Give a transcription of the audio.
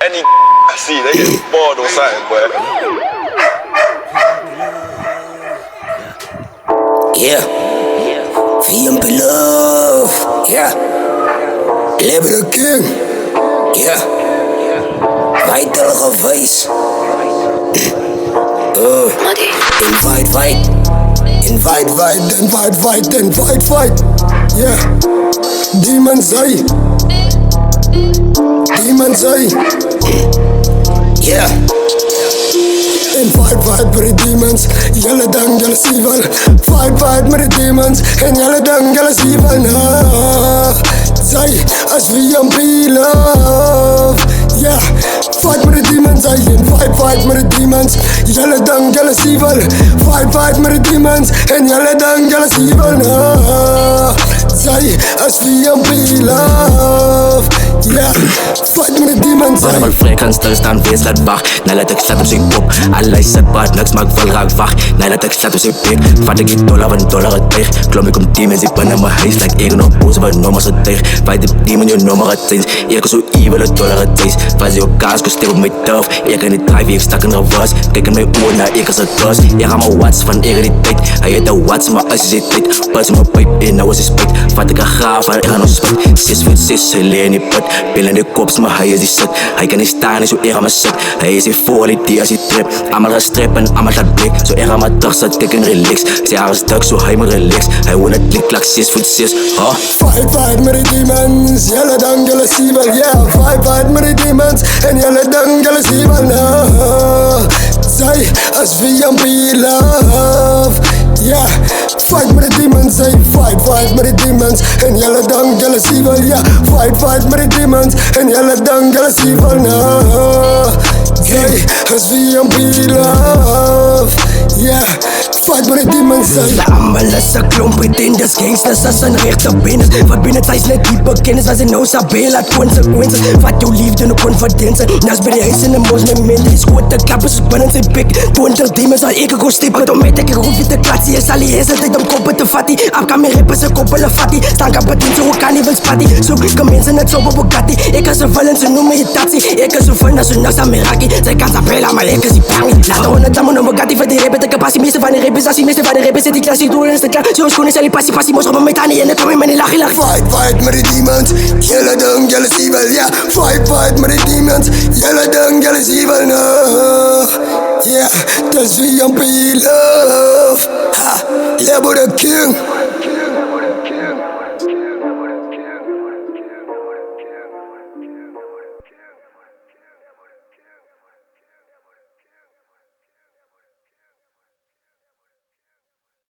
Any I see, they get bored or something, boy. Yeah, VMP Love. Yeah, Level King. Yeah, Vital Gewijs. Invite, fight. Yeah, Demons Eye. Yeah. Fight met de demons, jullie dan jullie evil. Fight met de demons en jullie dan jullie evil. Nah, zij als VMP Love. Yeah, fight met de demons, fight met de demons. Jullie dan jullie evil. Fight met de demons en jullie dan jullie evil. Nah, zij als VMP Love. Yeah, fight met de demons. Waar mijn frequentie stilstaan, wees laat wacht. Nee, laat ik zet op zijn kop. Alles zet baat, niks maakt wel raak wacht. Nee, laat ik zet op zijn pik. Vat ik die dollar het teeg. Klom ik om demons, ik ben in mijn huis. Like ik nog boos, maar nummers het teeg. Fight de demon, je nummer het eens. Ik zo evil, het dollar het eens. Vast je kaas, kost op mijn turf. Ik in die drive, ik stak in reverse. Kijk in mijn oor naar ik als het gas. Ik ga mijn watts van ik die tijd. Hij heet de watts, maar als je zit tijd. Pas in mijn pijp in, nou is hij spijt. Vat ik een graaf, ik ga nog spijt. 6'6", hij leer in die put. Pil in de kops, maar hij is die zit. Hij kan niet staan, zo ik aan mijn zit. Hij is die volle die als hij trip. Allemaal gaan strippen, allemaal gaat blik. Zo ik aan mijn dag zat, ik in relax. Zij haar stuk, zo hij me relax. Hij woont het klik, like 6'6". Fight met de demons, jullie dan jullie evil. Yeah, fight met de demons en jullie dan jullie evil. Nah, zij als VMP Love. Yeah, fight met de demons, fight met de demons en jullie dan jullie evil. Yeah, fight met de demons en jullie dan jullie evil. Nah, zij als VMP Love. Yeah, fight met de demons. De allemaal is een klomp pretenders, gangsters als een rechte binnen. Wat binnen zij is net diepe kennis, waar ze nou sabel had consequences. Vat jouw liefde en confidence. Naast bij de huis in de mos met minder. Is goed te klappen, zo binnen zijn pik. 20 demons, al ik go stippen. Automatic, ik hoef je te klatsen. Je zal die eerste tijd om koppen te vatten. Af kan mijn rippen, ze koppelen fatty. Staan kan patien, zo kan niet wel spatty. Zo kan mensen net zo op Bugatti. Ik kan ze vallen, ze noemen je taxi. Ik kan ze vallen, ze naast aan Meraki. Zij kan sabela, maar ik kan ze pangen. Laat horen het allemaal om Bugatti. Voor die rippen, de capacity, meeste van de rippen. Als die meeste van de rippen zit, ik klassiek door in de klaar. Zo schoenen, zal die passie, moest op mijn tani. En dan kom je met die lach. Fight met de demons, jullie dan jullie evil. Yeah, fight met de demons, jullie dan jullie evil. Nah, yeah, dat is VMP Love. Ha, Level King.